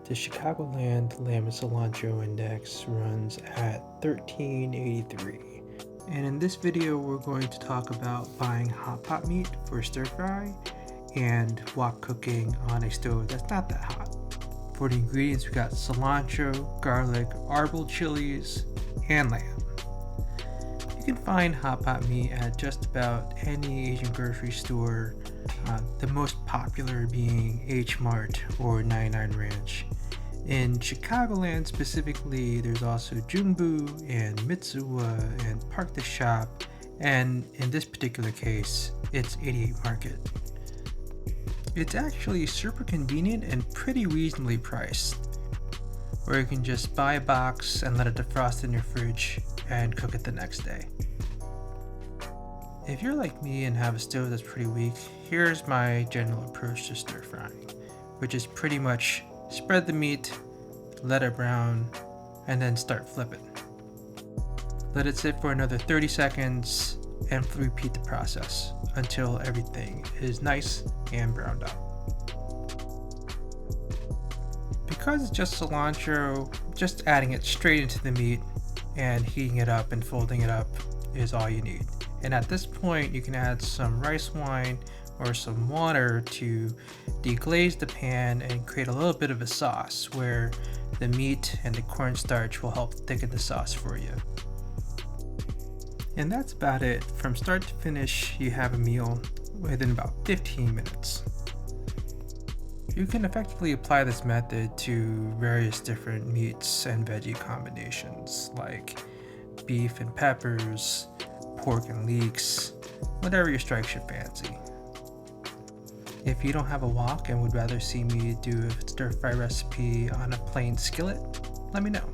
The Chicagoland Lamb and Cilantro Index runs at 1383. And in this video, we're going to talk about buying hot pot meat for stir fry and wok cooking on a stove that's not that hot. For the ingredients, we got cilantro, garlic, arbol chilies, and lamb. You can find hot pot meat at just about any Asian grocery store, the most popular being H Mart or 99 Ranch. In Chicagoland specifically, there's also Jumbu and Mitsuwa and Park the Shop, and in this particular case, it's 88 Market. It's actually super convenient and pretty reasonably priced, where you can just buy a box and let it defrost in your fridge and cook it the next day. If you're like me and have a stove that's pretty weak, here's my general approach to stir frying, which is pretty much spread the meat, let it brown, and then start flipping. Let it sit for another 30 seconds and repeat the process until everything is nice and browned out. Because it's just cilantro, just adding it straight into the meat and heating it up and folding it up is all you need. And at this point, you can add some rice wine or some water to deglaze the pan and create a little bit of a sauce where the meat and the cornstarch will help thicken the sauce for you. And that's about it. From start to finish, you have a meal within about 15 minutes. You can effectively apply this method to various different meats and veggie combinations like beef and peppers, pork and leeks, whatever your strikes your fancy. If you don't have a wok and would rather see me do a stir fry recipe on a plain skillet, let me know.